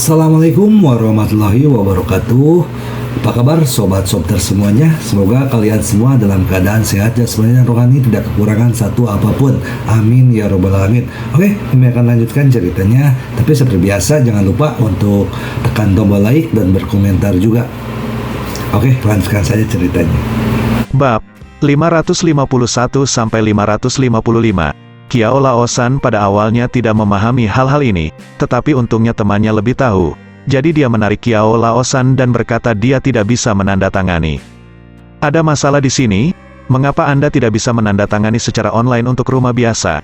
Assalamualaikum warahmatullahi wabarakatuh. Apa kabar sobat Sobter semuanya? Semoga kalian semua dalam keadaan sehat jasmani dan rohani, tidak kekurangan satu apapun. Amin ya robbal alamin. Oke, kami akan lanjutkan ceritanya. Tapi seperti biasa jangan lupa untuk tekan tombol like dan berkomentar juga. Oke, lanjutkan saja ceritanya. Bab 551-555. Kiao Laosan pada awalnya tidak memahami hal-hal ini, tetapi untungnya temannya lebih tahu. Jadi dia menarik Kiao Laosan dan berkata dia tidak bisa menandatangani. Ada masalah di sini, mengapa Anda tidak bisa menandatangani secara online untuk rumah biasa?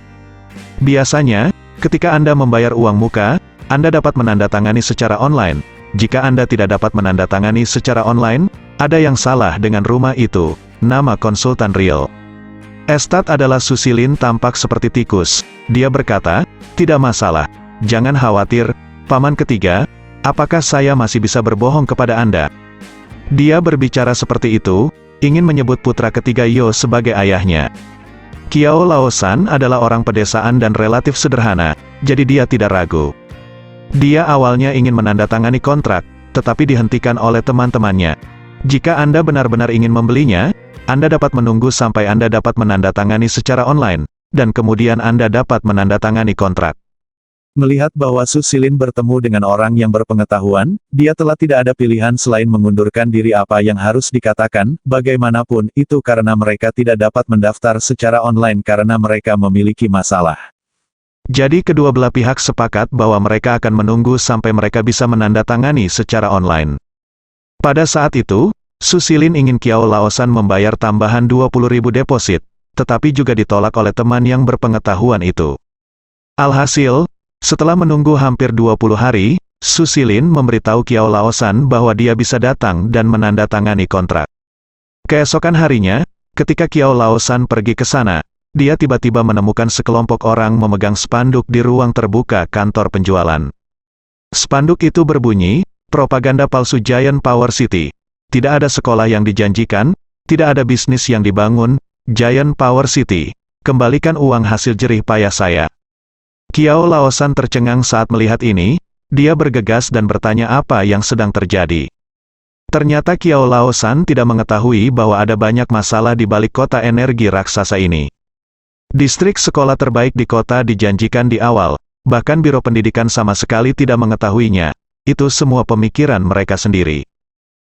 Biasanya, ketika Anda membayar uang muka, Anda dapat menandatangani secara online. Jika Anda tidak dapat menandatangani secara online, ada yang salah dengan rumah itu. Nama konsultan real estate adalah Susilin, tampak seperti tikus. Dia berkata, tidak masalah, jangan khawatir, paman ketiga, apakah saya masih bisa berbohong kepada Anda? Dia berbicara seperti itu, ingin menyebut putra ketiga Yo sebagai ayahnya. Kiao Laosan adalah orang pedesaan dan relatif sederhana, jadi dia tidak ragu. Dia awalnya ingin menandatangani kontrak, tetapi dihentikan oleh teman-temannya. Jika Anda benar-benar ingin membelinya, Anda dapat menunggu sampai Anda dapat menandatangani secara online, dan kemudian Anda dapat menandatangani kontrak. Melihat bahwa Susilin bertemu dengan orang yang berpengetahuan, dia telah tidak ada pilihan selain mengundurkan diri. Apa yang harus dikatakan, bagaimanapun, itu karena mereka tidak dapat mendaftar secara online karena mereka memiliki masalah. Jadi kedua belah pihak sepakat bahwa mereka akan menunggu sampai mereka bisa menandatangani secara online. Pada saat itu, Susilin ingin Kiao Laosan membayar tambahan 20.000 deposit, tetapi juga ditolak oleh teman yang berpengetahuan itu. Alhasil, setelah menunggu hampir 20 hari, Susilin memberitahu Kiao Laosan bahwa dia bisa datang dan menandatangani kontrak. Keesokan harinya, ketika Kiao Laosan pergi ke sana, dia tiba-tiba menemukan sekelompok orang memegang spanduk di ruang terbuka kantor penjualan. Spanduk itu berbunyi, propaganda palsu Giant Power City. Tidak ada sekolah yang dijanjikan, tidak ada bisnis yang dibangun, Giant Power City. Kembalikan uang hasil jerih payah saya. Kiao Laosan tercengang saat melihat ini, dia bergegas dan bertanya apa yang sedang terjadi. Ternyata Kiao Laosan tidak mengetahui bahwa ada banyak masalah di balik kota energi raksasa ini. Distrik sekolah terbaik di kota dijanjikan di awal, bahkan biro pendidikan sama sekali tidak mengetahuinya. Itu semua pemikiran mereka sendiri.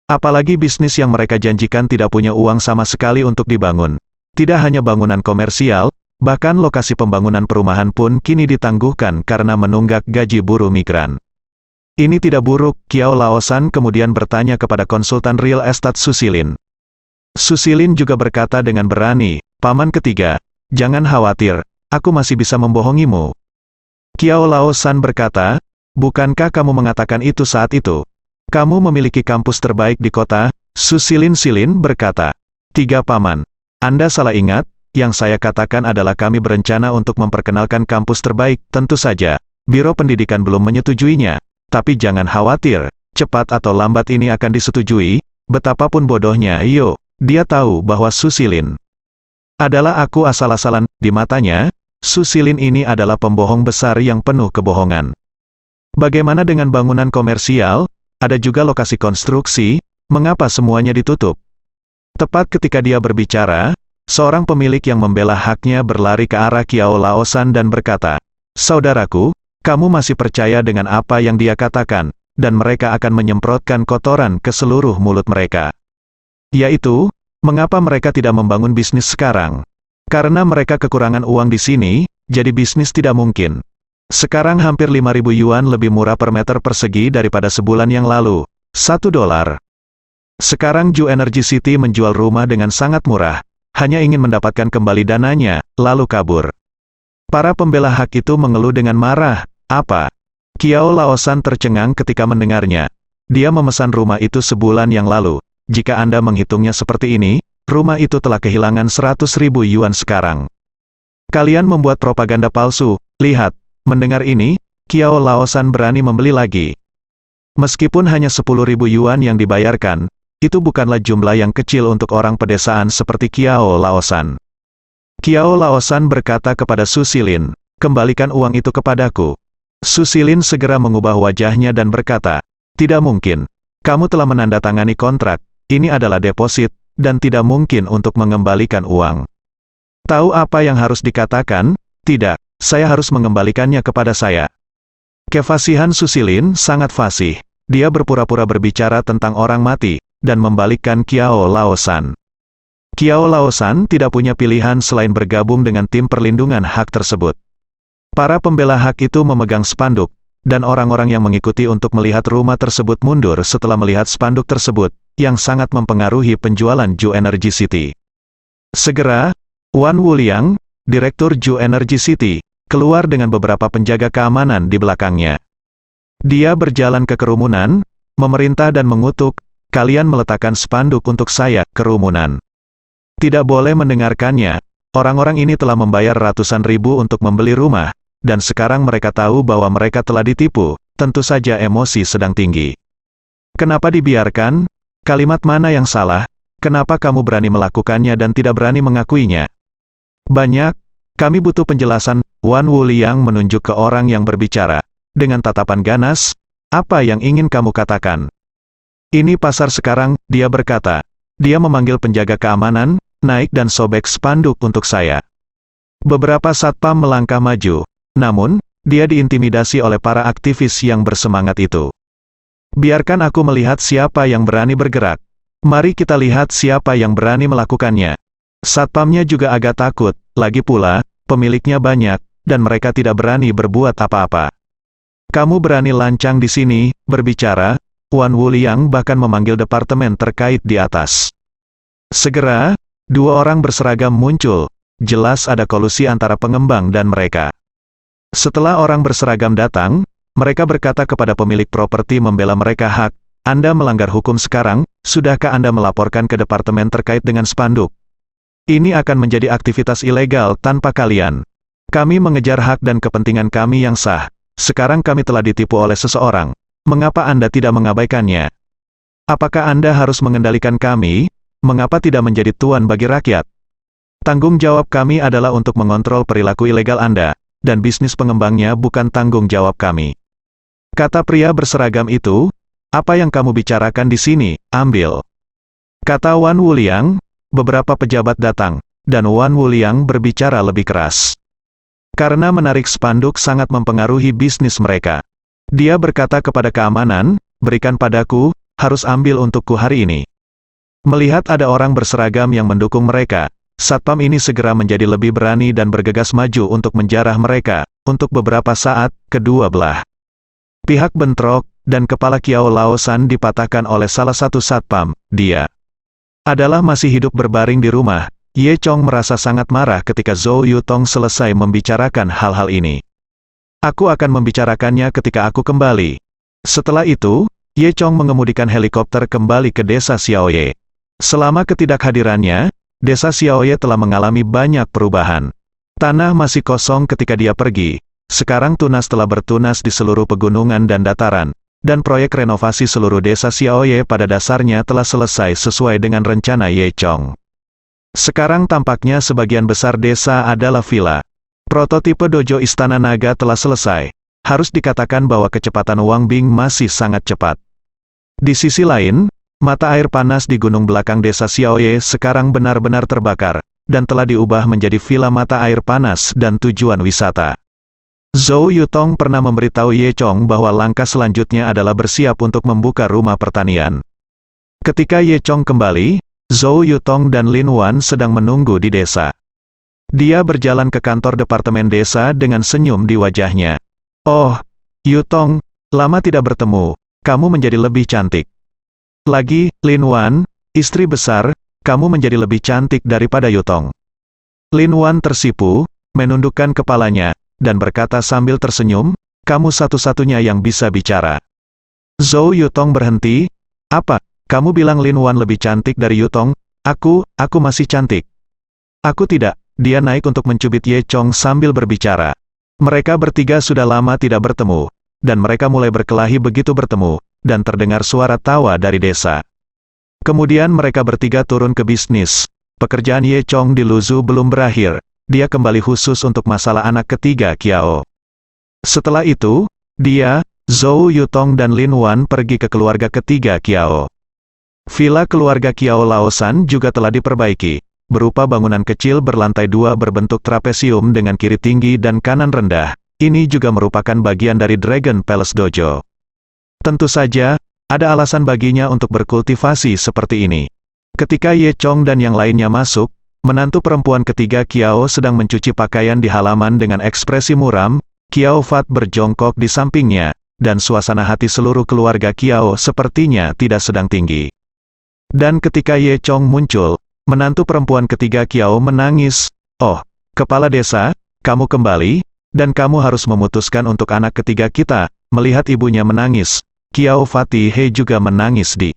Apalagi bisnis yang mereka janjikan tidak punya uang sama sekali untuk dibangun. Tidak hanya bangunan komersial, bahkan lokasi pembangunan perumahan pun kini ditangguhkan karena menunggak gaji buruh migran. Ini tidak buruk, Kiao Laosan kemudian bertanya kepada konsultan real estate Susilin. Susilin juga berkata dengan berani, paman ketiga, jangan khawatir, aku masih bisa membohongimu. Kiao Laosan berkata, bukankah kamu mengatakan itu saat itu? Kamu memiliki kampus terbaik di kota, Susilin berkata. Tiga paman. Anda salah ingat, yang saya katakan adalah kami berencana untuk memperkenalkan kampus terbaik, tentu saja. Biro pendidikan belum menyetujuinya. Tapi jangan khawatir, cepat atau lambat ini akan disetujui, betapapun bodohnya, dia tahu bahwa Susilin adalah aku asal-asalan. Di matanya, Susilin ini adalah pembohong besar yang penuh kebohongan. Bagaimana dengan bangunan komersial? Ada juga lokasi konstruksi, mengapa semuanya ditutup? Tepat ketika dia berbicara, seorang pemilik yang membela haknya berlari ke arah Kiao Laosan dan berkata, saudaraku, kamu masih percaya dengan apa yang dia katakan, dan mereka akan menyemprotkan kotoran ke seluruh mulut mereka. Yaitu, mengapa mereka tidak membangun bisnis sekarang? Karena mereka kekurangan uang di sini, jadi bisnis tidak mungkin. Sekarang hampir 5.000 yuan lebih murah per meter persegi daripada sebulan yang lalu. $1. Sekarang Ju Energy City menjual rumah dengan sangat murah, hanya ingin mendapatkan kembali dananya, lalu kabur. Para pembela hak itu mengeluh dengan marah. Apa? Kiao Laosan tercengang ketika mendengarnya. Dia memesan rumah itu sebulan yang lalu. Jika Anda menghitungnya seperti ini, rumah itu telah kehilangan 100.000 yuan sekarang. Kalian membuat propaganda palsu, lihat. Mendengar ini, Kiao Laosan berani membeli lagi. Meskipun hanya 10.000 yuan yang dibayarkan, itu bukanlah jumlah yang kecil untuk orang pedesaan seperti Kiao Laosan. Kiao Laosan berkata kepada Susilin, kembalikan uang itu kepadaku. Susilin segera mengubah wajahnya dan berkata, "Tidak mungkin. Kamu telah menandatangani kontrak, ini adalah deposit, dan tidak mungkin untuk mengembalikan uang." Tahu apa yang harus dikatakan? Tidak, saya harus mengembalikannya kepada saya. Kefasihan Susilin sangat fasih. Dia berpura-pura berbicara tentang orang mati, dan membalikkan Qiao Laosan. Qiao Laosan tidak punya pilihan selain bergabung dengan tim perlindungan hak tersebut. Para pembela hak itu memegang spanduk, dan orang-orang yang mengikuti untuk melihat rumah tersebut mundur setelah melihat spanduk tersebut, yang sangat mempengaruhi penjualan Ju Energy City. Segera, Wan Wuliang, Direktur Ju Energy City, keluar dengan beberapa penjaga keamanan di belakangnya. Dia berjalan ke kerumunan, memerintah dan mengutuk, "Kalian meletakkan spanduk untuk saya, kerumunan. Tidak boleh mendengarkannya, orang-orang ini telah membayar ratusan ribu untuk membeli rumah, dan sekarang mereka tahu bahwa mereka telah ditipu, tentu saja emosi sedang tinggi. Kenapa dibiarkan? Kalimat mana yang salah? Kenapa kamu berani melakukannya dan tidak berani mengakuinya? Banyak, kami butuh penjelasan." Wan Wuliang menunjuk ke orang yang berbicara. Dengan tatapan ganas, "Apa yang ingin kamu katakan?" "Ini pasar sekarang," dia berkata. Dia memanggil penjaga keamanan, naik dan sobek spanduk untuk saya. Beberapa satpam melangkah maju, namun, dia diintimidasi oleh para aktivis yang bersemangat itu. "Biarkan aku melihat siapa yang berani bergerak. Mari kita lihat siapa yang berani melakukannya." Satpamnya juga agak takut, lagi pula, pemiliknya banyak, dan mereka tidak berani berbuat apa-apa. "Kamu berani lancang di sini, berbicara." Wan Wuliang bahkan memanggil departemen terkait di atas. Segera, dua orang berseragam muncul, jelas ada kolusi antara pengembang dan mereka. Setelah orang berseragam datang, mereka berkata kepada pemilik properti membela mereka, "Hak, Anda melanggar hukum sekarang, sudahkah Anda melaporkan ke departemen terkait dengan spanduk? Ini akan menjadi aktivitas ilegal tanpa kalian. Kami mengejar hak dan kepentingan kami yang sah. Sekarang kami telah ditipu oleh seseorang. Mengapa Anda tidak mengabaikannya? Apakah Anda harus mengendalikan kami? Mengapa tidak menjadi tuan bagi rakyat? Tanggung jawab kami adalah untuk mengontrol perilaku ilegal Anda, dan bisnis pengembangnya bukan tanggung jawab kami." Kata pria berseragam itu, "Apa yang kamu bicarakan di sini, ambil." Kata Wan Wuliang, beberapa pejabat datang, dan Wan Wuliang berbicara lebih keras. Karena menarik spanduk sangat mempengaruhi bisnis mereka. Dia berkata kepada keamanan, "Berikan padaku, harus ambil untukku hari ini." Melihat ada orang berseragam yang mendukung mereka, satpam ini segera menjadi lebih berani dan bergegas maju untuk menjarah mereka. Untuk beberapa saat, kedua belah pihak bentrok, dan kepala Qiao Laosan dipatahkan oleh salah satu satpam. Dia adalah masih hidup berbaring di rumah. Ye Chong merasa sangat marah ketika Zhou Yutong selesai membicarakan hal-hal ini. "Aku akan membicarakannya ketika aku kembali." Setelah itu, Ye Chong mengemudikan helikopter kembali ke desa Xiaoye. Selama ketidakhadirannya, desa Xiaoye telah mengalami banyak perubahan. Tanah masih kosong ketika dia pergi. Sekarang tunas telah bertunas di seluruh pegunungan dan dataran, dan proyek renovasi seluruh desa Xiaoye pada dasarnya telah selesai sesuai dengan rencana Ye Chong. Sekarang tampaknya sebagian besar desa adalah villa. Prototipe dojo Istana Naga telah selesai. Harus dikatakan bahwa kecepatan Wang Bing masih sangat cepat. Di sisi lain, mata air panas di gunung belakang desa Xiaoye sekarang benar-benar terbakar, dan telah diubah menjadi villa mata air panas dan tujuan wisata. Zhou Yutong pernah memberitahu Ye Chong bahwa langkah selanjutnya adalah bersiap untuk membuka rumah pertanian. Ketika Ye Chong kembali, Zhou Yutong dan Lin Wan sedang menunggu di desa. Dia berjalan ke kantor departemen desa dengan senyum di wajahnya. "Oh, Yutong, lama tidak bertemu, kamu menjadi lebih cantik. Lagi, Lin Wan, istri besar, kamu menjadi lebih cantik daripada Yutong." Lin Wan tersipu, menundukkan kepalanya, dan berkata sambil tersenyum, "Kamu satu-satunya yang bisa bicara." Zhou Yutong berhenti. "Apa? Kamu bilang Lin Wan lebih cantik dari Yutong? Aku masih cantik." "Aku tidak." Dia naik untuk mencubit Ye Chong sambil berbicara. Mereka bertiga sudah lama tidak bertemu, dan mereka mulai berkelahi begitu bertemu, dan terdengar suara tawa dari desa. Kemudian mereka bertiga turun ke bisnis. Pekerjaan Ye Chong di Luzu belum berakhir. Dia kembali khusus untuk masalah anak ketiga Qiao. Setelah itu, Dia, Zhou Yutong dan Lin Wan pergi ke keluarga ketiga Qiao. Villa keluarga Qiao Laosan juga telah diperbaiki, berupa bangunan kecil berlantai 2 berbentuk trapesium dengan kiri tinggi dan kanan rendah. Ini juga merupakan bagian dari Dragon Palace Dojo. Tentu saja, ada alasan baginya untuk berkultivasi seperti ini. Ketika Ye Chong dan yang lainnya masuk, menantu perempuan ketiga Qiao sedang mencuci pakaian di halaman dengan ekspresi muram. Qiao Fat berjongkok di sampingnya, dan suasana hati seluruh keluarga Qiao sepertinya tidak sedang tinggi. Dan ketika Ye Chong muncul, menantu perempuan ketiga Qiao menangis. "Oh, kepala desa, kamu kembali, dan kamu harus memutuskan untuk anak ketiga kita." Melihat ibunya menangis, Qiao Fatih He juga menangis di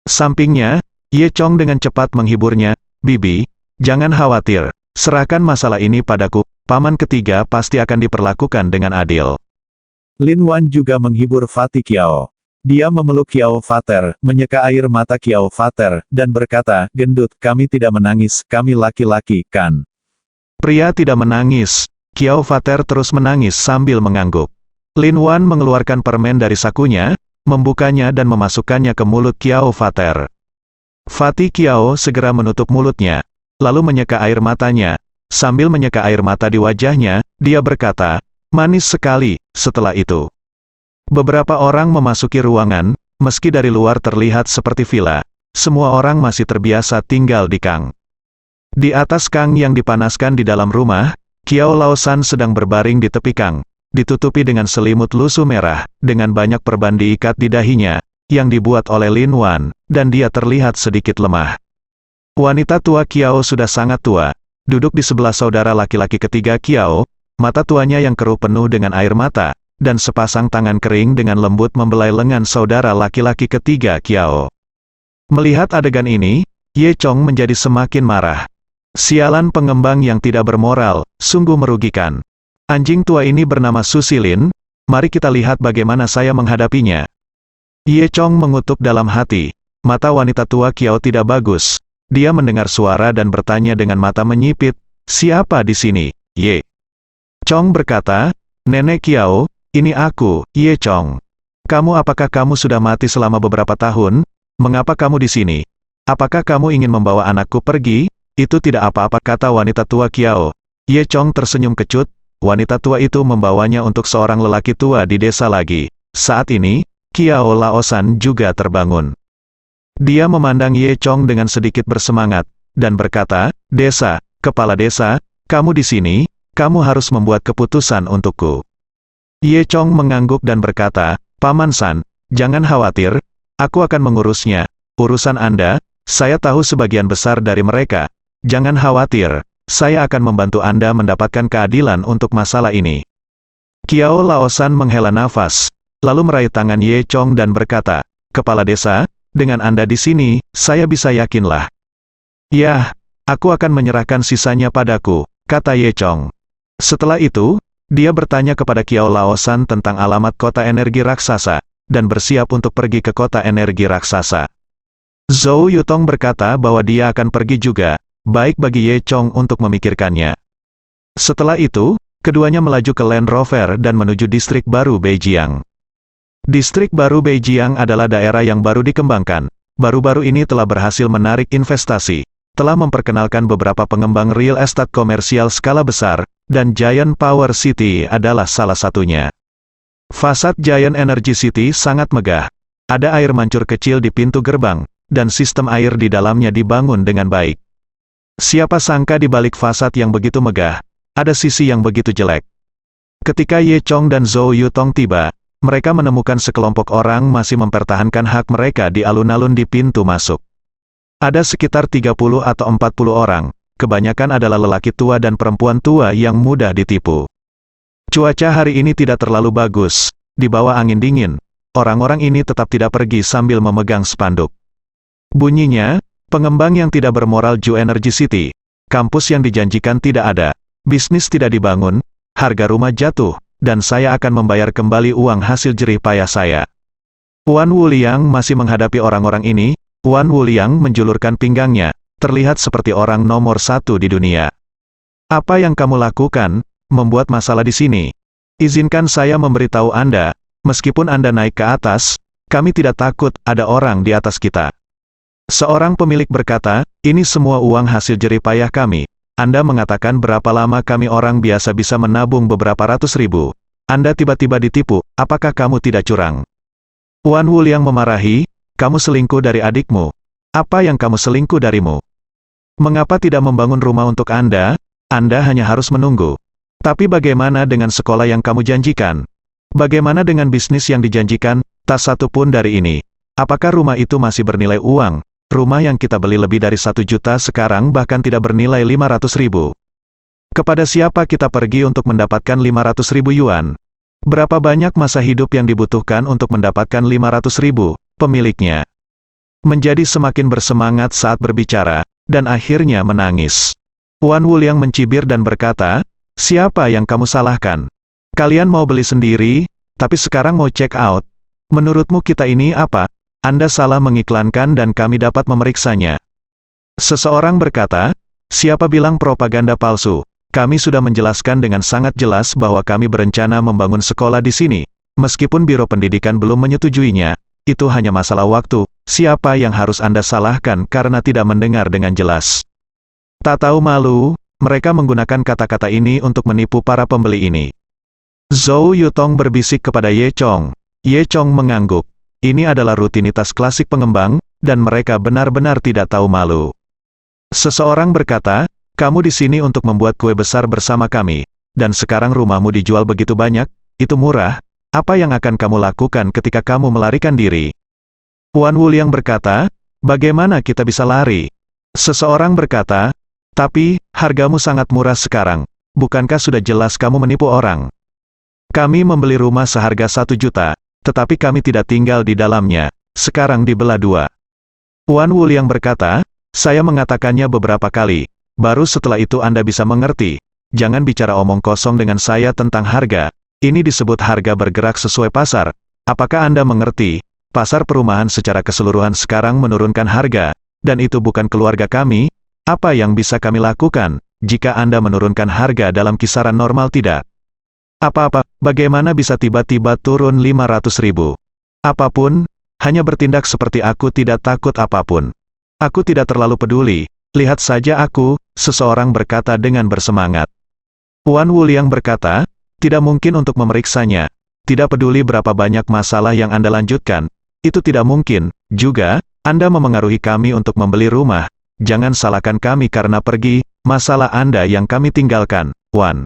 sampingnya. Ye Chong dengan cepat menghiburnya, "Bibi, jangan khawatir, serahkan masalah ini padaku, paman ketiga pasti akan diperlakukan dengan adil." Lin Wan juga menghibur Fatih Qiao. Dia memeluk Qiao Fater, menyeka air mata Qiao Fater, dan berkata, "Gendut, kami tidak menangis, kami laki-laki, kan?" Pria tidak menangis. Qiao Fater terus menangis sambil mengangguk. Lin Wan mengeluarkan permen dari sakunya, membukanya dan memasukkannya ke mulut Qiao Fater. Fatih Qiao segera menutup mulutnya, lalu menyeka air matanya. Sambil menyeka air mata di wajahnya, dia berkata, "Manis sekali." Setelah itu, beberapa orang memasuki ruangan, meski dari luar terlihat seperti villa. Semua orang masih terbiasa tinggal di kang. Di atas kang yang dipanaskan di dalam rumah, Qiao Laosan sedang berbaring di tepi kang, ditutupi dengan selimut lusuh merah, dengan banyak perban diikat di dahinya, yang dibuat oleh Lin Wan, dan dia terlihat sedikit lemah. Wanita tua Qiao sudah sangat tua, duduk di sebelah saudara laki-laki ketiga Qiao, mata tuanya yang keruh penuh dengan air mata, dan sepasang tangan kering dengan lembut membelai lengan saudara laki-laki ketiga Qiao. Melihat adegan ini, Ye Chong menjadi semakin marah. Sialan pengembang yang tidak bermoral, sungguh merugikan. Anjing tua ini bernama Susilin, mari kita lihat bagaimana saya menghadapinya. Ye Chong mengutuk dalam hati, mata wanita tua Qiao tidak bagus. Dia mendengar suara dan bertanya dengan mata menyipit, "Siapa di sini, Ye?" Chong berkata, "Nenek Qiao, ini aku, Ye Chong. Apakah kamu sudah mati selama beberapa tahun? Mengapa kamu di sini? Apakah kamu ingin membawa anakku pergi?" "Itu tidak apa-apa," kata wanita tua Qiao. Ye Chong tersenyum kecut, wanita tua itu membawanya untuk seorang lelaki tua di desa lagi. Saat ini, Qiao Laosan juga terbangun. Dia memandang Ye Chong dengan sedikit bersemangat, dan berkata, Kepala desa, kamu di sini, kamu harus membuat keputusan untukku." Ye Chong mengangguk dan berkata, "Paman San, jangan khawatir, aku akan mengurusnya. Urusan Anda, saya tahu sebagian besar dari mereka. Jangan khawatir, saya akan membantu Anda mendapatkan keadilan untuk masalah ini." Qiao Laosan menghela nafas, lalu meraih tangan Ye Chong dan berkata, "Kepala desa, dengan Anda di sini, saya bisa yakinlah." "Yah, aku akan menyerahkan sisanya padaku," kata Ye Chong. Setelah itu, dia bertanya kepada Qiao Laosan tentang alamat kota energi raksasa, dan bersiap untuk pergi ke kota energi raksasa. Zhou Yutong berkata bahwa dia akan pergi juga, baik bagi Ye Chong untuk memikirkannya. Setelah itu, keduanya melaju ke Land Rover dan menuju distrik baru Beijiang. Distrik baru Beijiang adalah daerah yang baru dikembangkan. Baru-baru ini telah berhasil menarik investasi, telah memperkenalkan beberapa pengembang real estate komersial skala besar, dan Giant Power City adalah salah satunya. Fasad Giant Energy City sangat megah. Ada air mancur kecil di pintu gerbang, dan sistem air di dalamnya dibangun dengan baik. Siapa sangka di balik fasad yang begitu megah, ada sisi yang begitu jelek. Ketika Ye Chong dan Zhou Yutong tiba, mereka menemukan sekelompok orang masih mempertahankan hak mereka di alun-alun di pintu masuk. Ada sekitar 30 atau 40 orang, kebanyakan adalah lelaki tua dan perempuan tua yang mudah ditipu. Cuaca hari ini tidak terlalu bagus, di bawah angin dingin, orang-orang ini tetap tidak pergi sambil memegang spanduk. Bunyinya, pengembang yang tidak bermoral Ju Energy City, kampus yang dijanjikan tidak ada, bisnis tidak dibangun, harga rumah jatuh, dan saya akan membayar kembali uang hasil jerih payah saya. Wan Wuliang masih menghadapi orang-orang ini. Wan Wuliang menjulurkan pinggangnya, terlihat seperti orang nomor 1 di dunia. "Apa yang kamu lakukan, membuat masalah di sini?" Izinkan saya memberitahu Anda, meskipun Anda naik ke atas, kami tidak takut ada orang di atas kita. Seorang pemilik berkata, ini semua uang hasil jerih payah kami. Anda mengatakan berapa lama kami orang biasa bisa menabung beberapa ratus ribu. Anda tiba-tiba ditipu, apakah kamu tidak curang? Wan Wuliang memarahi, kamu selingkuh dari adikmu. Apa yang kamu selingkuh darimu? Mengapa tidak membangun rumah untuk Anda? Anda hanya harus menunggu. Tapi bagaimana dengan sekolah yang kamu janjikan? Bagaimana dengan bisnis yang dijanjikan? Tak satu pun dari ini. Apakah rumah itu masih bernilai uang? Rumah yang kita beli lebih dari 1 juta sekarang bahkan tidak bernilai 500 ribu. Kepada siapa kita pergi untuk mendapatkan 500 ribu yuan? Berapa banyak masa hidup yang dibutuhkan untuk mendapatkan 500 ribu? Pemiliknya menjadi semakin bersemangat saat berbicara, dan akhirnya menangis. Wan Wuliang mencibir dan berkata, siapa yang kamu salahkan? Kalian mau beli sendiri, tapi sekarang mau check out. Menurutmu kita ini apa? Anda salah mengiklankan dan kami dapat memeriksanya. Seseorang berkata, siapa bilang propaganda palsu? Kami sudah menjelaskan dengan sangat jelas bahwa kami berencana membangun sekolah di sini. Meskipun Biro Pendidikan belum menyetujuinya, itu hanya masalah waktu. Siapa yang harus Anda salahkan karena tidak mendengar dengan jelas? Tak tahu malu, mereka menggunakan kata-kata ini untuk menipu para pembeli ini. Zhou Yutong berbisik kepada Ye Chong. Ye Chong mengangguk. Ini adalah rutinitas klasik pengembang, dan mereka benar-benar tidak tahu malu. Seseorang berkata, kamu di sini untuk membuat kue besar bersama kami, dan sekarang rumahmu dijual begitu banyak, itu murah. Apa yang akan kamu lakukan ketika kamu melarikan diri? Wan Wuliang berkata, bagaimana kita bisa lari? Seseorang berkata, tapi, hargamu sangat murah sekarang. Bukankah sudah jelas kamu menipu orang? Kami membeli rumah seharga 1 juta, tetapi kami tidak tinggal di dalamnya. Sekarang dibelah 2. Wan Wuliang berkata, saya mengatakannya beberapa kali. Baru setelah itu Anda bisa mengerti. Jangan bicara omong kosong dengan saya tentang harga. Ini disebut harga bergerak sesuai pasar. Apakah Anda mengerti? Pasar perumahan secara keseluruhan sekarang menurunkan harga, dan itu bukan keluarga kami. Apa yang bisa kami lakukan, jika Anda menurunkan harga dalam kisaran normal tidak? Apa-apa, bagaimana bisa tiba-tiba turun 500 ribu? Apapun, hanya bertindak seperti aku tidak takut apapun. Aku tidak terlalu peduli, lihat saja aku, seseorang berkata dengan bersemangat. Wan Wuliang berkata, tidak mungkin untuk memeriksanya. Tidak peduli berapa banyak masalah yang Anda lanjutkan. Itu tidak mungkin. Juga, Anda memengaruhi kami untuk membeli rumah. Jangan salahkan kami karena pergi, masalah Anda yang kami tinggalkan, Wan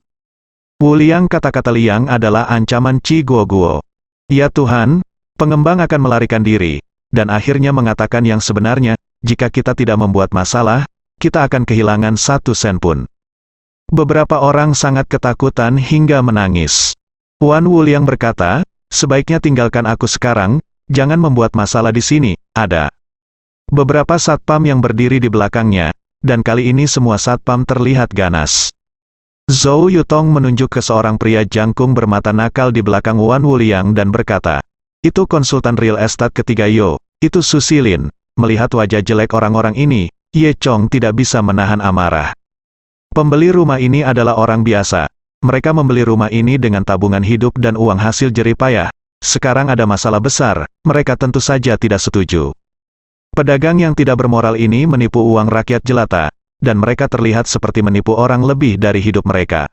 Wuliang. Kata-kata Liang adalah ancaman Chi Guoguo. Ya Tuhan, pengembang akan melarikan diri, dan akhirnya mengatakan yang sebenarnya, jika kita tidak membuat masalah, kita akan kehilangan 1 sen pun. Beberapa orang sangat ketakutan hingga menangis. Wan Wuliang berkata, sebaiknya tinggalkan aku sekarang, jangan membuat masalah di sini. Ada beberapa satpam yang berdiri di belakangnya, dan kali ini semua satpam terlihat ganas. Zhou Yutong menunjuk ke seorang pria jangkung bermata nakal di belakang Wan Wuliang dan berkata, itu konsultan real estate ketiga Yo, itu Susilin. Melihat wajah jelek orang-orang ini, Ye Chong tidak bisa menahan amarah. Pembeli rumah ini adalah orang biasa. Mereka membeli rumah ini dengan tabungan hidup dan uang hasil jerih payah. Sekarang ada masalah besar, mereka tentu saja tidak setuju. Pedagang yang tidak bermoral ini menipu uang rakyat jelata, dan mereka terlihat seperti menipu orang lebih dari hidup mereka.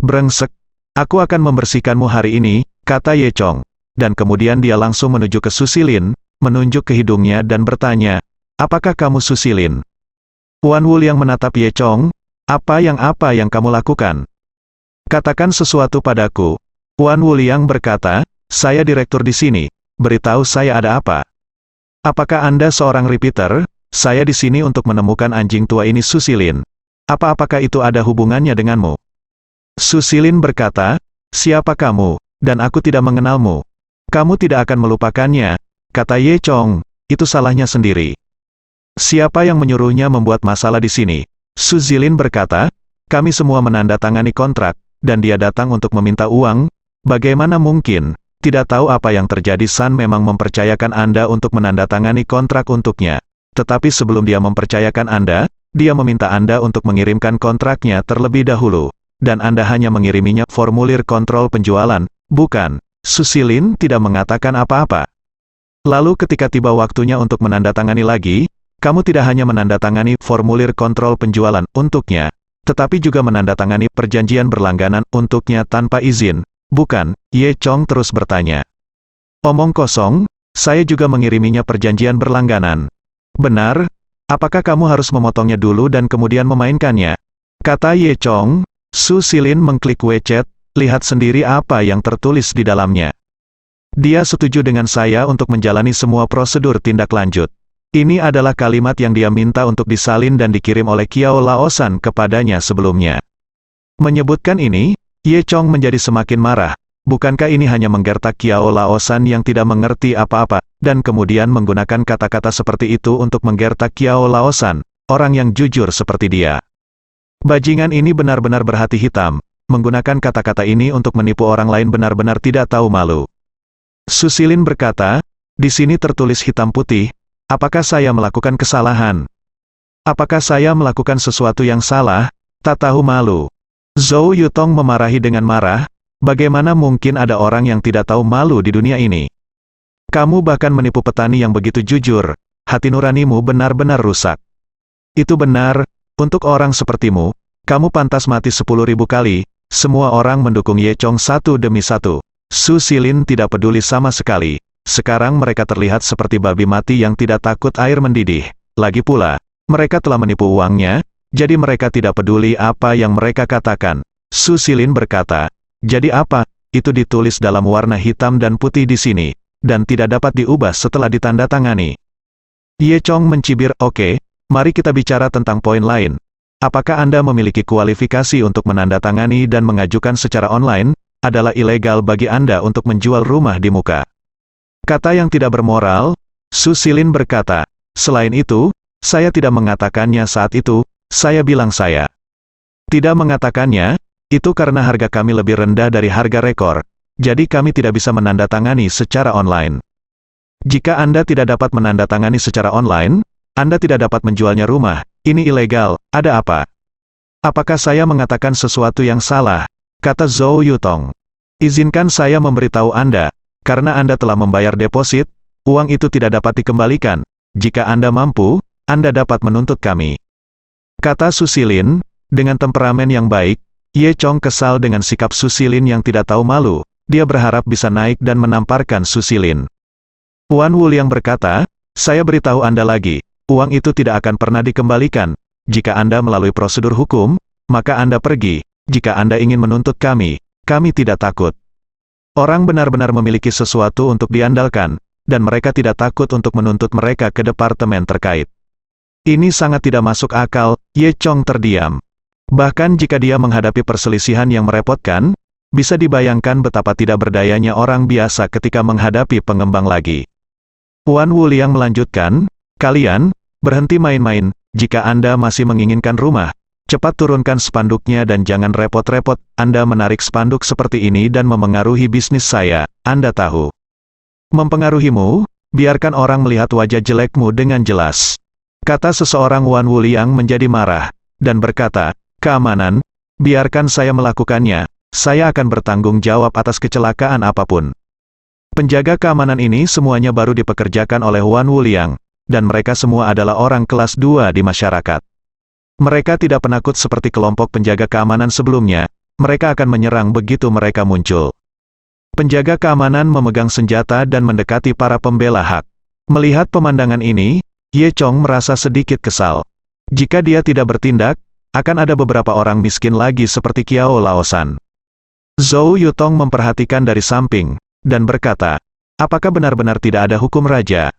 Brengsek, aku akan membersihkanmu hari ini, kata Ye Chong. Dan kemudian dia langsung menuju ke Susilin, menunjuk ke hidungnya dan bertanya, apakah kamu Susilin? Wan Wuliang menatap Ye Chong, apa yang kamu lakukan? Katakan sesuatu padaku. Wan Wuliang berkata, saya direktur di sini, beritahu saya ada apa? Apakah Anda seorang repeater? Saya di sini untuk menemukan anjing tua ini Susilin. Apakah itu ada hubungannya denganmu? Susilin berkata, siapa kamu? Dan aku tidak mengenalmu. Kamu tidak akan melupakannya, kata Ye Chong, itu salahnya sendiri. Siapa yang menyuruhnya membuat masalah di sini? Susilin berkata, kami semua menandatangani kontrak, dan dia datang untuk meminta uang. Bagaimana mungkin? Tidak tahu apa yang terjadi. San memang mempercayakan Anda untuk menandatangani kontrak untuknya. Tetapi sebelum dia mempercayakan Anda, dia meminta Anda untuk mengirimkan kontraknya terlebih dahulu. dan Anda hanya mengiriminya formulir kontrol penjualan, bukan? Susilin tidak mengatakan apa-apa. Lalu ketika tiba waktunya untuk menandatangani lagi, kamu tidak hanya menandatangani formulir kontrol penjualan untuknya, tetapi juga menandatangani perjanjian berlangganan untuknya tanpa izin, bukan? Ye Chong terus bertanya. Omong kosong, saya juga mengiriminya perjanjian berlangganan. Benar? Apakah kamu harus memotongnya dulu dan kemudian memainkannya? Kata Ye Chong. Su Silin mengklik WeChat, lihat sendiri apa yang tertulis di dalamnya. Dia setuju dengan saya untuk menjalani semua prosedur tindak lanjut. Ini adalah kalimat yang dia minta untuk disalin dan dikirim oleh Kiao Laosan kepadanya sebelumnya. Menyebutkan ini, Ye Chong menjadi semakin marah. Bukankah ini hanya menggertak Kiao Laosan yang tidak mengerti apa-apa, dan kemudian menggunakan kata-kata seperti itu untuk menggertak Kiao Laosan, orang yang jujur seperti dia. Bajingan ini benar-benar berhati hitam, menggunakan kata-kata ini untuk menipu orang lain benar-benar tidak tahu malu. Susilin berkata, di sini tertulis hitam putih, apakah saya melakukan kesalahan? Apakah saya melakukan sesuatu yang salah? Tak tahu malu. Zhou Yutong memarahi dengan marah, bagaimana mungkin ada orang yang tidak tahu malu di dunia ini? Kamu bahkan menipu petani yang begitu jujur, hati nuranimu benar-benar rusak. Itu benar. Untuk orang sepertimu, kamu pantas mati 10.000 kali. Semua orang mendukung Ye Chong satu demi satu. Su Silin tidak peduli sama sekali. Sekarang mereka terlihat seperti babi mati yang tidak takut air mendidih. Lagi pula, mereka telah menipu uangnya, jadi mereka tidak peduli apa yang mereka katakan. Su Silin berkata, jadi apa? Itu ditulis dalam warna hitam dan putih di sini, dan tidak dapat diubah setelah ditandatangani. Ye Chong mencibir, oke. Mari kita bicara tentang poin lain. Apakah Anda memiliki kualifikasi untuk menandatangani dan mengajukan secara online? Adalah ilegal bagi Anda untuk menjual rumah di muka. Kata yang tidak bermoral, Su Silin berkata. Selain itu, saya tidak mengatakannya saat itu, saya bilang saya tidak mengatakannya, itu karena harga kami lebih rendah dari harga rekor, jadi kami tidak bisa menandatangani secara online. Jika Anda tidak dapat menandatangani secara online, Anda tidak dapat menjualnya rumah, ini ilegal, ada apa? Apakah saya mengatakan sesuatu yang salah? Kata Zhou Yutong. Izinkan saya memberitahu Anda, karena Anda telah membayar deposit, uang itu tidak dapat dikembalikan. Jika Anda mampu, Anda dapat menuntut kami. Kata Su Silin, dengan temperamen yang baik, Ye Chong kesal dengan sikap Su Silin yang tidak tahu malu, dia berharap bisa naik dan menamparkan Su Silin. Wan Wuliang berkata, saya beritahu Anda lagi, uang itu tidak akan pernah dikembalikan. Jika Anda melalui prosedur hukum, maka Anda pergi. Jika Anda ingin menuntut kami tidak takut. Orang benar-benar memiliki sesuatu untuk diandalkan, dan mereka tidak takut untuk menuntut mereka ke departemen terkait. Ini sangat tidak masuk akal, Ye Chong terdiam. Bahkan jika dia menghadapi perselisihan yang merepotkan, bisa dibayangkan betapa tidak berdayanya orang biasa ketika menghadapi pengembang lagi. Wan Wuliang melanjutkan, kalian, berhenti main-main, jika Anda masih menginginkan rumah, cepat turunkan spanduknya dan jangan repot-repot, Anda menarik spanduk seperti ini dan memengaruhi bisnis saya, Anda tahu. Mempengaruhimu, biarkan orang melihat wajah jelekmu dengan jelas. Kata seseorang. Wan Wuliang menjadi marah, dan berkata, keamanan, biarkan saya melakukannya, saya akan bertanggung jawab atas kecelakaan apapun. Penjaga keamanan ini semuanya baru dipekerjakan oleh Wan Wuliang, dan mereka semua adalah orang kelas 2 di masyarakat. Mereka tidak penakut seperti kelompok penjaga keamanan sebelumnya, mereka akan menyerang begitu mereka muncul. Penjaga keamanan memegang senjata dan mendekati para pembela hak. Melihat pemandangan ini, Ye Chong merasa sedikit kesal. Jika dia tidak bertindak, akan ada beberapa orang miskin lagi seperti Kiao Laosan. Zhou Yutong memperhatikan dari samping, dan berkata, apakah benar-benar tidak ada hukum raja?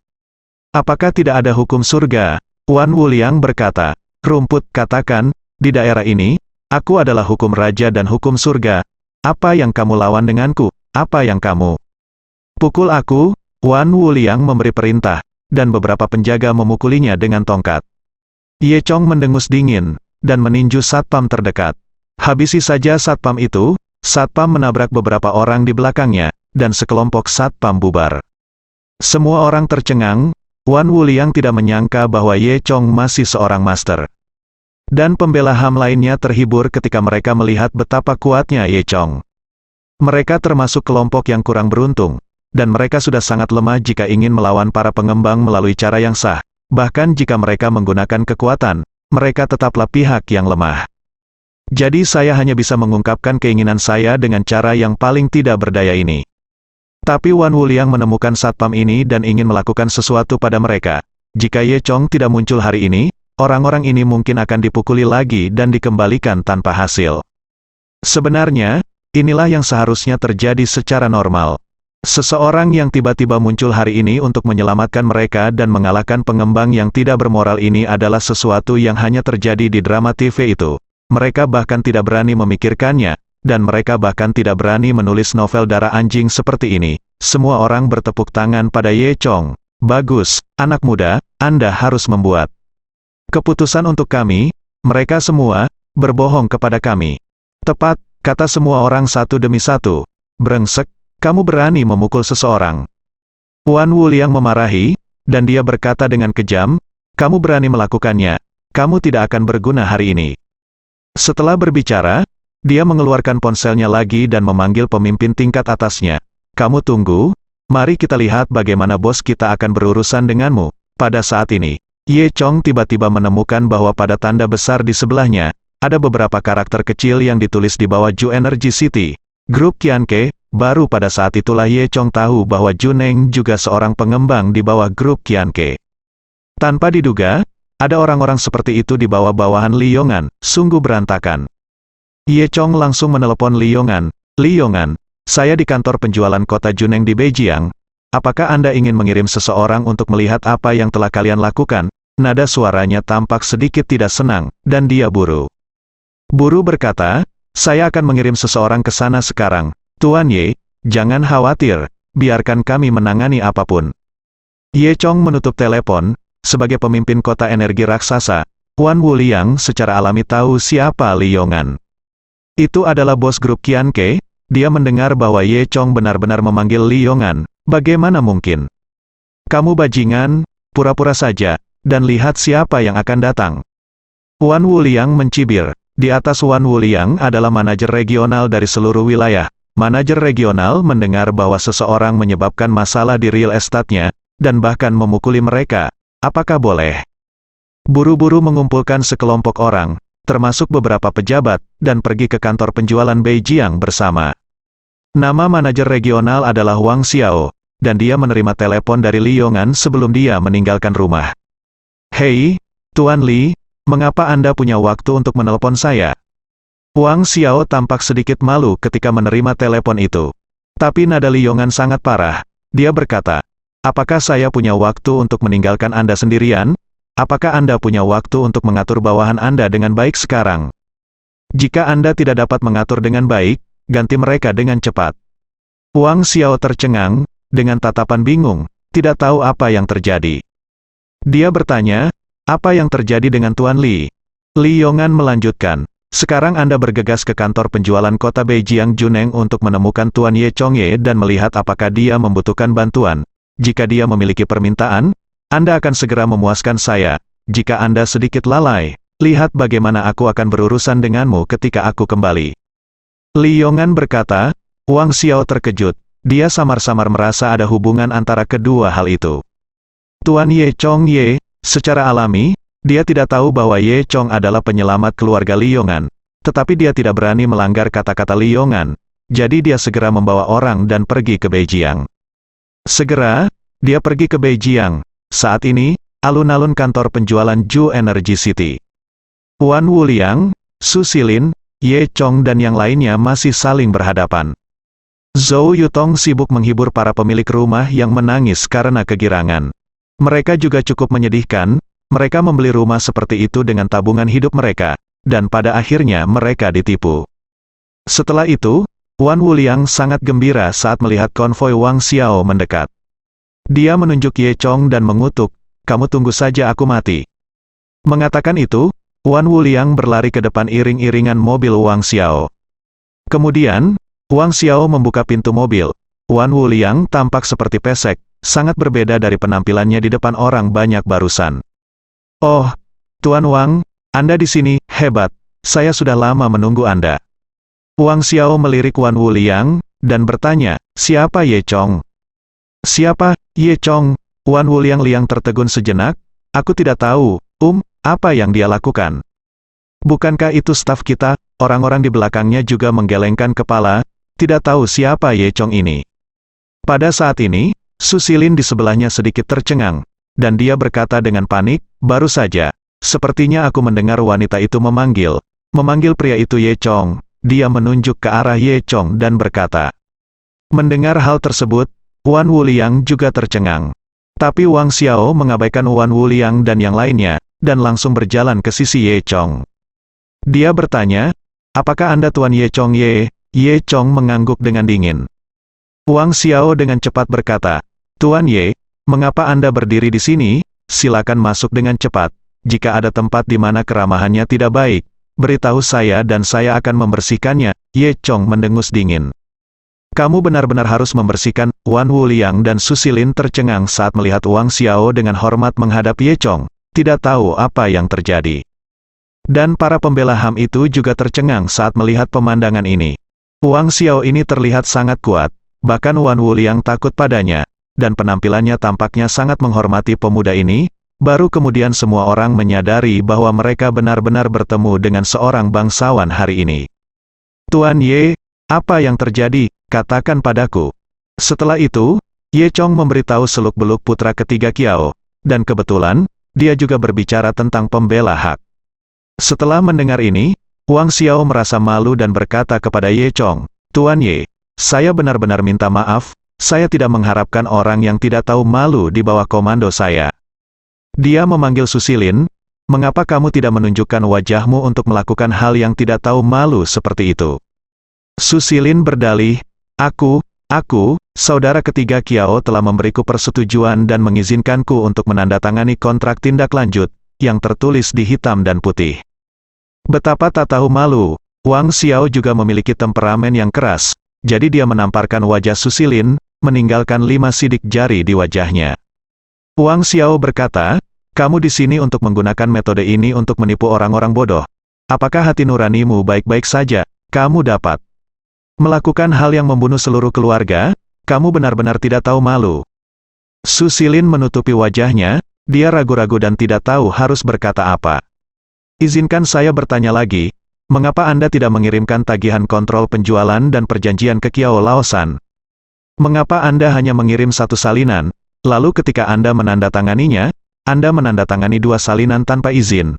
Apakah tidak ada hukum surga? Wan Wuliang berkata, rumput, katakan, di daerah ini, aku adalah hukum raja dan hukum surga. Apa yang kamu lawan denganku? Apa yang kamu pukul aku? Wan Wuliang memberi perintah, dan beberapa penjaga memukulinya dengan tongkat. Ye Chong mendengus dingin, dan meninju satpam terdekat. Habisi saja satpam itu, satpam menabrak beberapa orang di belakangnya, dan sekelompok satpam bubar. Semua orang tercengang. Wan Wuliang tidak menyangka bahwa Ye Chong masih seorang master. Dan pembela HAM lainnya terhibur ketika mereka melihat betapa kuatnya Ye Chong. Mereka termasuk kelompok yang kurang beruntung, dan mereka sudah sangat lemah jika ingin melawan para pengembang melalui cara yang sah. Bahkan jika mereka menggunakan kekuatan, mereka tetaplah pihak yang lemah. Jadi saya hanya bisa mengungkapkan keinginan saya dengan cara yang paling tidak berdaya ini. Tapi Wan Wuliang menemukan satpam ini dan ingin melakukan sesuatu pada mereka. Jika Ye Chong tidak muncul hari ini, orang-orang ini mungkin akan dipukuli lagi dan dikembalikan tanpa hasil. Sebenarnya, inilah yang seharusnya terjadi secara normal. Seseorang yang tiba-tiba muncul hari ini untuk menyelamatkan mereka dan mengalahkan pengembang yang tidak bermoral ini adalah sesuatu yang hanya terjadi di drama TV itu. Mereka bahkan tidak berani memikirkannya, dan mereka bahkan tidak berani menulis novel darah anjing seperti ini. Semua orang bertepuk tangan pada Ye Chong. Bagus, anak muda, Anda harus membuat keputusan untuk kami. Mereka semua berbohong kepada kami. Tepat, kata semua orang satu demi satu. Brengsek, kamu berani memukul seseorang. Wan Wuliang memarahi, dan dia berkata dengan kejam, kamu berani melakukannya. Kamu tidak akan berguna hari ini. Setelah berbicara, dia mengeluarkan ponselnya lagi dan memanggil pemimpin tingkat atasnya. Kamu tunggu, mari kita lihat bagaimana bos kita akan berurusan denganmu. Pada saat ini, Ye Chong tiba-tiba menemukan bahwa pada tanda besar di sebelahnya, ada beberapa karakter kecil yang ditulis di bawah Ju Energy City. Grup Qianke. Baru pada saat itulah Ye Chong tahu bahwa Juneng juga seorang pengembang di bawah grup Qianke. Tanpa diduga, ada orang-orang seperti itu di bawah bawahan Li Yongan, sungguh berantakan. Ye Chong langsung menelepon Li Yongan. Li Yongan, saya di kantor penjualan kota Juneng di Beijing. Apakah Anda ingin mengirim seseorang untuk melihat apa yang telah kalian lakukan? Nada suaranya tampak sedikit tidak senang, dan dia buru. Buru berkata, saya akan mengirim seseorang ke sana sekarang. Tuan Ye, jangan khawatir, biarkan kami menangani apapun. Ye Chong menutup telepon. Sebagai pemimpin kota energi raksasa, Wan Wuliang secara alami tahu siapa Li Yongan. Itu adalah bos grup Qianke. Dia mendengar bahwa Ye Chong benar-benar memanggil Li Yongan. Bagaimana mungkin? Kamu bajingan, pura-pura saja, dan lihat siapa yang akan datang. Wan Wuliang mencibir. Di atas Wan Wuliang adalah manajer regional dari seluruh wilayah. Manajer regional mendengar bahwa seseorang menyebabkan masalah di real estate-nya, dan bahkan memukuli mereka. Apakah boleh? Buru-buru mengumpulkan sekelompok orang, termasuk beberapa pejabat, dan pergi ke kantor penjualan Beijing bersama. Nama manajer regional adalah Wang Xiao, dan dia menerima telepon dari Li Yongan sebelum dia meninggalkan rumah. Hei, Tuan Li, mengapa Anda punya waktu untuk menelepon saya? Wang Xiao tampak sedikit malu ketika menerima telepon itu. Tapi nada Li Yongan sangat parah. Dia berkata, apakah saya punya waktu untuk meninggalkan Anda sendirian? Apakah Anda punya waktu untuk mengatur bawahan Anda dengan baik sekarang? Jika Anda tidak dapat mengatur dengan baik, ganti mereka dengan cepat. Wang Xiao tercengang, dengan tatapan bingung, tidak tahu apa yang terjadi. Dia bertanya, apa yang terjadi dengan Tuan Li? Li Yongan melanjutkan, sekarang Anda bergegas ke kantor penjualan kota Beijing Juneng untuk menemukan Tuan Ye Chong Ye dan melihat apakah dia membutuhkan bantuan. Jika dia memiliki permintaan, Anda akan segera memuaskan saya. Jika Anda sedikit lalai, lihat bagaimana aku akan berurusan denganmu ketika aku kembali. Li Yongan berkata, Wang Xiao terkejut. Dia samar-samar merasa ada hubungan antara kedua hal itu. Tuan Ye Chong Ye, secara alami, dia tidak tahu bahwa Ye Chong adalah penyelamat keluarga Li Yongan. Tetapi dia tidak berani melanggar kata-kata Li Yongan. Jadi dia segera membawa orang dan pergi ke Beijing. Segera, dia pergi ke Beijing. Saat ini, alun-alun kantor penjualan Ju Energy City. Wan Wuliang, Su Xilin, Ye Chong dan yang lainnya masih saling berhadapan. Zhou Yutong sibuk menghibur para pemilik rumah yang menangis karena kegirangan. Mereka juga cukup menyedihkan, mereka membeli rumah seperti itu dengan tabungan hidup mereka, dan pada akhirnya mereka ditipu. Setelah itu, Wan Wuliang sangat gembira saat melihat konvoi Wang Xiao mendekat. Dia menunjuk Ye Chong dan mengutuk, kamu tunggu saja aku mati. Mengatakan itu, Wan Wuliang berlari ke depan iring-iringan mobil Wang Xiao. Kemudian, Wang Xiao membuka pintu mobil. Wan Wuliang tampak seperti pesek, sangat berbeda dari penampilannya di depan orang banyak barusan. Oh, Tuan Wang, Anda di sini, hebat. Saya sudah lama menunggu Anda. Wang Xiao melirik Wan Wuliang, dan bertanya, siapa Ye Chong? Siapa, Ye Chong? Wan Wuliang tertegun sejenak, aku tidak tahu, apa yang dia lakukan? Bukankah itu staf kita? Orang-orang di belakangnya juga menggelengkan kepala, tidak tahu siapa Ye Chong ini. Pada saat ini, Su Xilin di sebelahnya sedikit tercengang, dan dia berkata dengan panik, baru saja, sepertinya aku mendengar wanita itu memanggil pria itu Ye Chong. Dia menunjuk ke arah Ye Chong dan berkata. Mendengar hal tersebut, Wan Wuliang juga tercengang. Tapi Wang Xiao mengabaikan Wan Wuliang dan yang lainnya, dan langsung berjalan ke sisi Ye Chong. Dia bertanya, apakah Anda Tuan Ye Chong Ye? Ye Chong mengangguk dengan dingin. Wang Xiao dengan cepat berkata, Tuan Ye, mengapa Anda berdiri di sini? Silakan masuk dengan cepat. Jika ada tempat di mana keramahannya tidak baik, beritahu saya dan saya akan membersihkannya. Ye Chong mendengus dingin. Kamu benar-benar harus membersihkan. Wan Wuliang dan Su Xilin tercengang saat melihat Wang Xiao dengan hormat menghadap Ye Chong, tidak tahu apa yang terjadi. Dan para pembela HAM itu juga tercengang saat melihat pemandangan ini. Wang Xiao ini terlihat sangat kuat, bahkan Wan Wuliang takut padanya, dan penampilannya tampaknya sangat menghormati pemuda ini. Baru kemudian semua orang menyadari bahwa mereka benar-benar bertemu dengan seorang bangsawan hari ini. Tuan Ye, apa yang terjadi? Katakan padaku. Setelah itu, Ye Chong memberitahu seluk-beluk putra ketiga Kiao, dan kebetulan, dia juga berbicara tentang pembela hak. Setelah mendengar ini, Wang Xiao merasa malu dan berkata kepada Ye Chong, Tuan Ye, saya benar-benar minta maaf, saya tidak mengharapkan orang yang tidak tahu malu di bawah komando saya. Dia memanggil Su Xilin, mengapa kamu tidak menunjukkan wajahmu untuk melakukan hal yang tidak tahu malu seperti itu? Su Xilin berdalih, aku, saudara ketiga Kiao telah memberiku persetujuan dan mengizinkanku untuk menandatangani kontrak tindak lanjut, yang tertulis di hitam dan putih. Betapa tak tahu malu, Wang Xiao juga memiliki temperamen yang keras, jadi dia menamparkan wajah Su Xilin, meninggalkan 5 sidik jari di wajahnya. Wang Xiao berkata, kamu di sini untuk menggunakan metode ini untuk menipu orang-orang bodoh. Apakah hati nuranimu baik-baik saja? Kamu dapat melakukan hal yang membunuh seluruh keluarga? Kamu benar-benar tidak tahu malu. Su Xilin menutupi wajahnya, dia ragu-ragu dan tidak tahu harus berkata apa. Izinkan saya bertanya lagi, mengapa Anda tidak mengirimkan tagihan kontrol penjualan dan perjanjian ke Kiao Laosan? Mengapa Anda hanya mengirim 1 salinan? Lalu ketika Anda menandatanganinya, Anda menandatangani 2 salinan tanpa izin.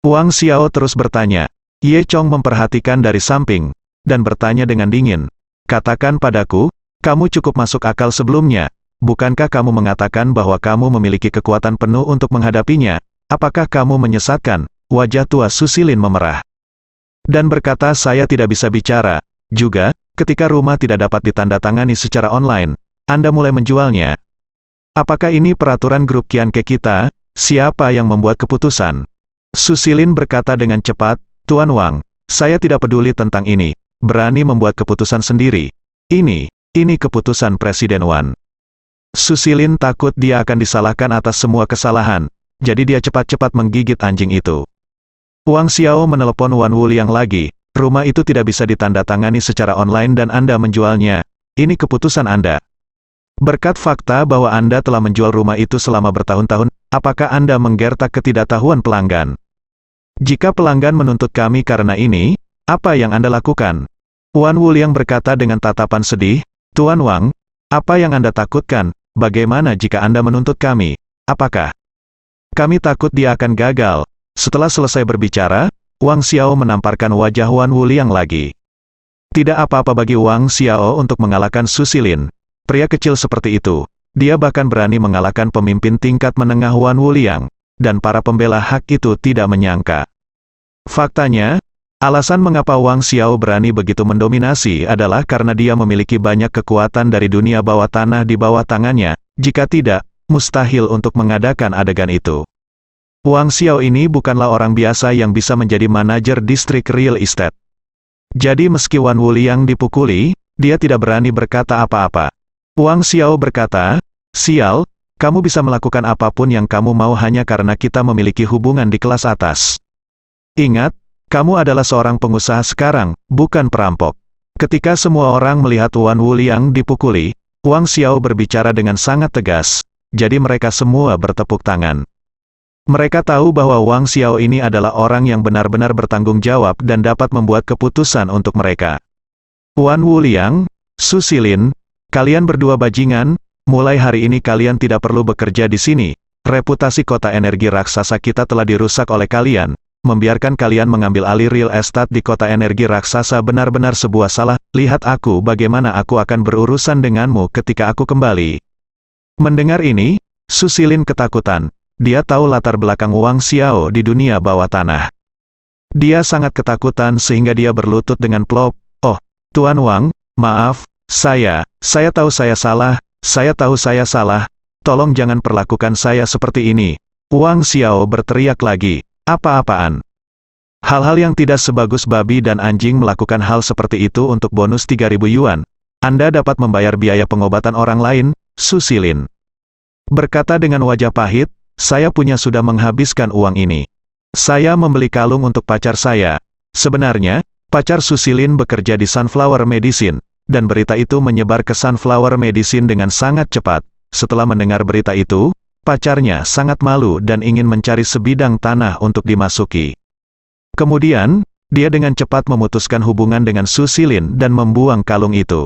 Wang Xiao terus bertanya. Ye Chong memperhatikan dari samping, dan bertanya dengan dingin. Katakan padaku, kamu cukup masuk akal sebelumnya. Bukankah kamu mengatakan bahwa kamu memiliki kekuatan penuh untuk menghadapinya? Apakah kamu menyesatkan? Wajah tua Su Xilin memerah. Dan berkata saya tidak bisa bicara. Juga, ketika rumah tidak dapat ditandatangani secara online, Anda mulai menjualnya. Apakah ini peraturan grup Qianke kita? Siapa yang membuat keputusan? Su Xilin berkata dengan cepat, Tuan Wang, saya tidak peduli tentang ini. Berani membuat keputusan sendiri. Ini keputusan Presiden Wan. Su Xilin takut dia akan disalahkan atas semua kesalahan, jadi dia cepat-cepat menggigit anjing itu. Wang Xiao menelepon Wan Wuliang lagi, rumah itu tidak bisa ditandatangani secara online dan Anda menjualnya. Ini keputusan Anda. Berkat fakta bahwa Anda telah menjual rumah itu selama bertahun-tahun, apakah Anda menggertak ketidaktahuan pelanggan? Jika pelanggan menuntut kami karena ini, apa yang Anda lakukan? Wan Wuliang berkata dengan tatapan sedih, Tuan Wang, apa yang Anda takutkan? Bagaimana jika Anda menuntut kami? Apakah kami takut dia akan gagal? Setelah selesai berbicara, Wang Xiao menamparkan wajah Wan Wuliang lagi. Tidak apa-apa bagi Wang Xiao untuk mengalahkan Su Xilin. Pria kecil seperti itu, dia bahkan berani mengalahkan pemimpin tingkat menengah Wan Wuliang, dan para pembela hak itu tidak menyangka. Faktanya, alasan mengapa Wang Xiao berani begitu mendominasi adalah karena dia memiliki banyak kekuatan dari dunia bawah tanah di bawah tangannya, jika tidak, mustahil untuk mengadakan adegan itu. Wang Xiao ini bukanlah orang biasa yang bisa menjadi manajer distrik real estate. Jadi meski Wan Wuliang dipukuli, dia tidak berani berkata apa-apa. Wang Xiao berkata, sial, kamu bisa melakukan apapun yang kamu mau hanya karena kita memiliki hubungan di kelas atas. Ingat, kamu adalah seorang pengusaha sekarang, bukan perampok. Ketika semua orang melihat Wan Wuliang dipukuli, Wang Xiao berbicara dengan sangat tegas, jadi mereka semua bertepuk tangan. Mereka tahu bahwa Wang Xiao ini adalah orang yang benar-benar bertanggung jawab dan dapat membuat keputusan untuk mereka. Wan Wuliang, Su Xilin, kalian berdua bajingan, mulai hari ini kalian tidak perlu bekerja di sini. Reputasi kota energi raksasa kita telah dirusak oleh kalian. Membiarkan kalian mengambil alih real estate di kota energi raksasa benar-benar sebuah salah. Lihat aku bagaimana aku akan berurusan denganmu ketika aku kembali. Mendengar ini, Su Xilin ketakutan. Dia tahu latar belakang Wang Xiao di dunia bawah tanah. Dia sangat ketakutan sehingga dia berlutut dengan plop. Oh, Tuan Wang, maaf, saya tahu saya salah. Saya tahu saya salah, tolong jangan perlakukan saya seperti ini. Wang Xiao berteriak lagi, apa-apaan? Hal-hal yang tidak sebagus babi dan anjing melakukan hal seperti itu untuk bonus 3.000 yuan. Anda dapat membayar biaya pengobatan orang lain, Su Xilin. Berkata dengan wajah pahit, saya sudah menghabiskan uang ini. Saya membeli kalung untuk pacar saya. Sebenarnya, pacar Su Xilin bekerja di Sunflower Medicine. Dan berita itu menyebar ke Sunflower Medicine dengan sangat cepat. Setelah mendengar berita itu, pacarnya sangat malu dan ingin mencari sebidang tanah untuk dimasuki. Kemudian, dia dengan cepat memutuskan hubungan dengan Su Xilin dan membuang kalung itu.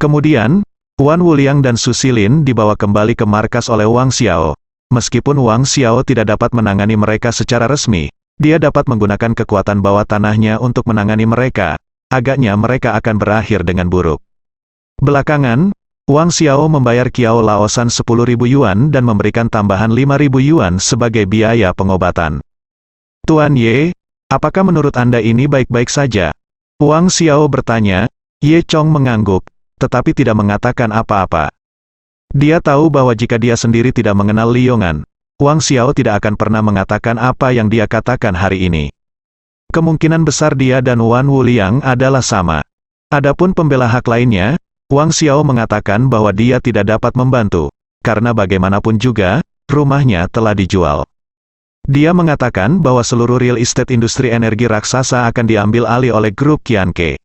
Kemudian, Wan Wuliang dan Su Xilin dibawa kembali ke markas oleh Wang Xiao. Meskipun Wang Xiao tidak dapat menangani mereka secara resmi, dia dapat menggunakan kekuatan bawah tanahnya untuk menangani mereka. Agaknya mereka akan berakhir dengan buruk. Belakangan, Wang Xiao membayar Kiao Laosan 10.000 yuan dan memberikan tambahan 5.000 yuan sebagai biaya pengobatan. Tuan Ye, apakah menurut Anda ini baik-baik saja? Wang Xiao bertanya. Ye Chong mengangguk, tetapi tidak mengatakan apa-apa. Dia tahu bahwa jika dia sendiri tidak mengenal Liongan, Wang Xiao tidak akan pernah mengatakan apa yang dia katakan hari ini. Kemungkinan besar dia dan Wan Wuliang adalah sama. Adapun pembela hak lainnya, Wang Xiao mengatakan bahwa dia tidak dapat membantu, karena bagaimanapun juga, rumahnya telah dijual. Dia mengatakan bahwa seluruh real estate industri energi raksasa akan diambil alih oleh grup Qianke.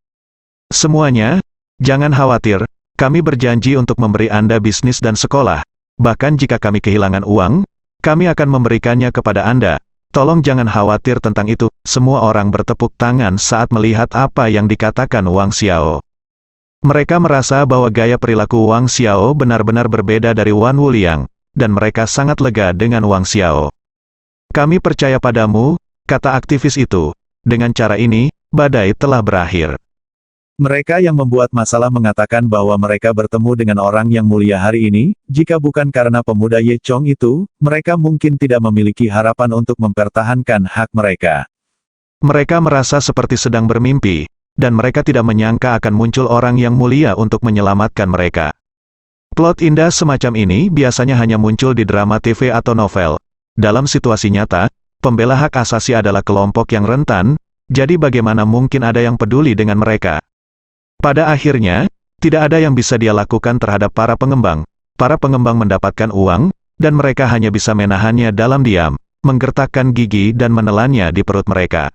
Semuanya, jangan khawatir, kami berjanji untuk memberi Anda bisnis dan sekolah. Bahkan jika kami kehilangan uang, kami akan memberikannya kepada Anda. Tolong jangan khawatir tentang itu. Semua orang bertepuk tangan saat melihat apa yang dikatakan Wang Xiao. Mereka merasa bahwa gaya perilaku Wang Xiao benar-benar berbeda dari Wan Wuliang, dan mereka sangat lega dengan Wang Xiao. Kami percaya padamu, kata aktivis itu. Dengan cara ini, badai telah berakhir. Mereka yang membuat masalah mengatakan bahwa mereka bertemu dengan orang yang mulia hari ini, jika bukan karena pemuda Ye Chong itu, mereka mungkin tidak memiliki harapan untuk mempertahankan hak mereka. Mereka merasa seperti sedang bermimpi, dan mereka tidak menyangka akan muncul orang yang mulia untuk menyelamatkan mereka. Plot indah semacam ini biasanya hanya muncul di drama TV atau novel. Dalam situasi nyata, pembela hak asasi adalah kelompok yang rentan, jadi bagaimana mungkin ada yang peduli dengan mereka? Pada akhirnya, tidak ada yang bisa dia lakukan terhadap para pengembang. Para pengembang mendapatkan uang, dan mereka hanya bisa menahannya dalam diam, menggertakkan gigi dan menelannya di perut mereka.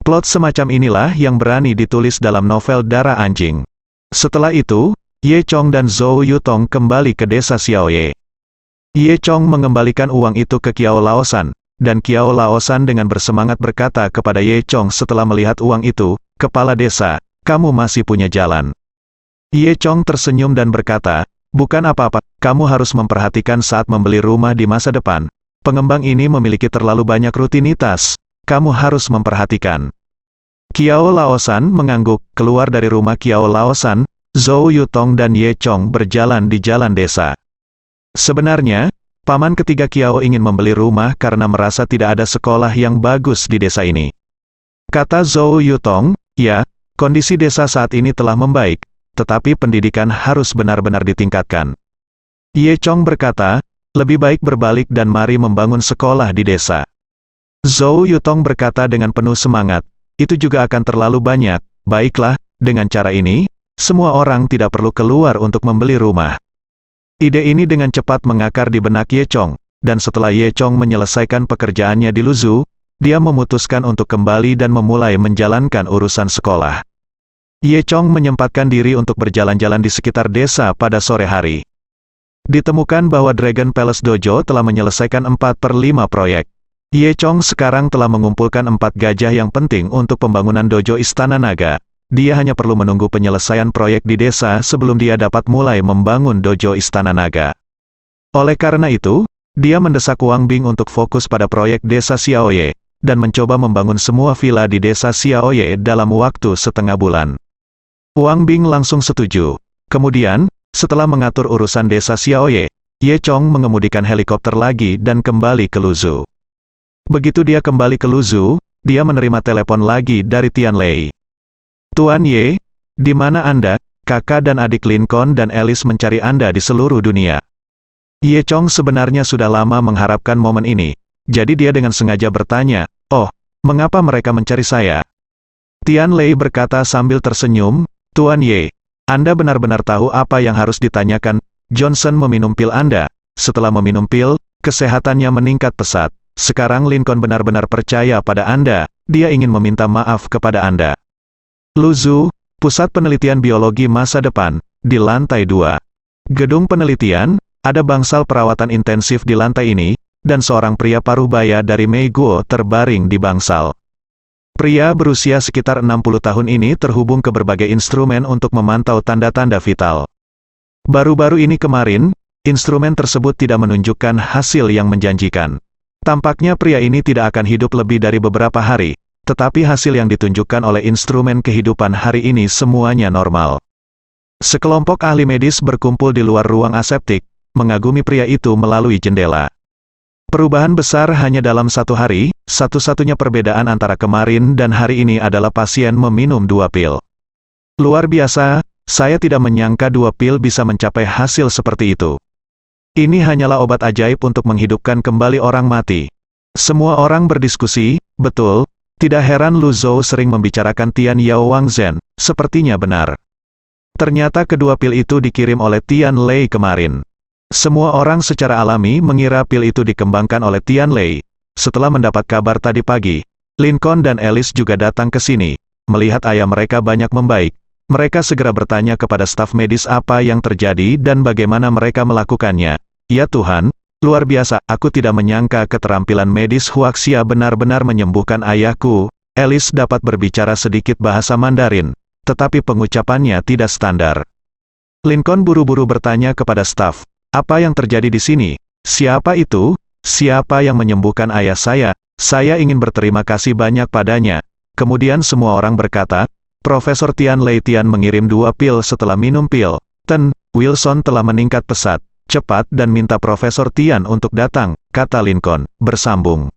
Plot semacam inilah yang berani ditulis dalam novel Darah Anjing. Setelah itu, Ye Chong dan Zhou Yutong kembali ke desa Xiaoye. Ye Chong mengembalikan uang itu ke Kiao Laosan, dan Kiao Laosan dengan bersemangat berkata kepada Ye Chong setelah melihat uang itu, "Kepala desa, kamu masih punya jalan." Ye Chong tersenyum dan berkata, "Bukan apa-apa, kamu harus memperhatikan saat membeli rumah di masa depan. Pengembang ini memiliki terlalu banyak rutinitas, kamu harus memperhatikan." Kiao Laosan mengangguk. Keluar dari rumah Kiao Laosan, Zhou Yutong dan Ye Chong berjalan di jalan desa. Sebenarnya, paman ketiga Kiao ingin membeli rumah karena merasa tidak ada sekolah yang bagus di desa ini. Kata Zhou Yutong, "Ya, kondisi desa saat ini telah membaik, tetapi pendidikan harus benar-benar ditingkatkan." Ye Chong berkata, "Lebih baik berbalik dan mari membangun sekolah di desa." Zhou Yutong berkata dengan penuh semangat, "Itu juga akan terlalu banyak. Baiklah, dengan cara ini, semua orang tidak perlu keluar untuk membeli rumah." Ide ini dengan cepat mengakar di benak Ye Chong, dan setelah Ye Chong menyelesaikan pekerjaannya di Luzhu, dia memutuskan untuk kembali dan memulai menjalankan urusan sekolah. Ye Chong menyempatkan diri untuk berjalan-jalan di sekitar desa pada sore hari. Ditemukan bahwa Dragon Palace Dojo telah menyelesaikan 4/5 proyek. Ye Chong sekarang telah mengumpulkan 4 gajah yang penting untuk pembangunan dojo Istana Naga. Dia hanya perlu menunggu penyelesaian proyek di desa sebelum dia dapat mulai membangun dojo Istana Naga. Oleh karena itu, dia mendesak Wang Bing untuk fokus pada proyek desa Xiaoye, dan mencoba membangun semua villa di desa Xiaoye dalam waktu setengah bulan. Wang Bing langsung setuju. Kemudian, setelah mengatur urusan desa Xiaoye, Ye Chong mengemudikan helikopter lagi dan kembali ke Luzhu. Begitu dia kembali ke Luzhu, dia menerima telepon lagi dari Tian Lei. "Tuan Ye, di mana Anda? Kakak dan adik Lincoln dan Alice mencari Anda di seluruh dunia." Ye Chong sebenarnya sudah lama mengharapkan momen ini, jadi dia dengan sengaja bertanya, "Oh, mengapa mereka mencari saya?" Tian Lei berkata sambil tersenyum, "Tuan Ye, Anda benar-benar tahu apa yang harus ditanyakan. Johnson meminum pil Anda. Setelah meminum pil, kesehatannya meningkat pesat. Sekarang Lincoln benar-benar percaya pada Anda, dia ingin meminta maaf kepada Anda." Luzhu, Pusat Penelitian Biologi Masa Depan, di lantai 2. Gedung penelitian, ada bangsal perawatan intensif di lantai ini, dan seorang pria parubaya dari Meiguo terbaring di bangsal. Pria berusia sekitar 60 tahun ini terhubung ke berbagai instrumen untuk memantau tanda-tanda vital. Baru-baru ini kemarin, instrumen tersebut tidak menunjukkan hasil yang menjanjikan. Tampaknya pria ini tidak akan hidup lebih dari beberapa hari. Tetapi hasil yang ditunjukkan oleh instrumen kehidupan hari ini semuanya normal. Sekelompok ahli medis berkumpul di luar ruang aseptik, mengagumi pria itu melalui jendela. Perubahan besar hanya dalam 1 hari, satu-satunya perbedaan antara kemarin dan hari ini adalah pasien meminum 2 pil. Luar biasa, saya tidak menyangka 2 pil bisa mencapai hasil seperti itu. Ini hanyalah obat ajaib untuk menghidupkan kembali orang mati. Semua orang berdiskusi, betul. Tidak heran Lu Zhou sering membicarakan Tian Yao Wang Zhen, sepertinya benar. Ternyata kedua pil itu dikirim oleh Tian Lei kemarin. Semua orang secara alami mengira pil itu dikembangkan oleh Tian Lei. Setelah mendapat kabar tadi pagi, Lincoln dan Alice juga datang ke sini. Melihat ayah mereka banyak membaik, mereka segera bertanya kepada staf medis apa yang terjadi dan bagaimana mereka melakukannya. Ya Tuhan, luar biasa, aku tidak menyangka keterampilan medis Huaxia benar-benar menyembuhkan ayahku. Alice dapat berbicara sedikit bahasa Mandarin, tetapi pengucapannya tidak standar. Lincoln buru-buru bertanya kepada staf, apa yang terjadi di sini? Siapa itu? Siapa yang menyembuhkan ayah saya? Saya ingin berterima kasih banyak padanya. Kemudian semua orang berkata, Profesor Tian Lei Tian mengirim 2 pil setelah minum pil. Wilson telah meningkat pesat. Cepat dan minta Profesor Tian untuk datang, kata Lincoln, bersambung.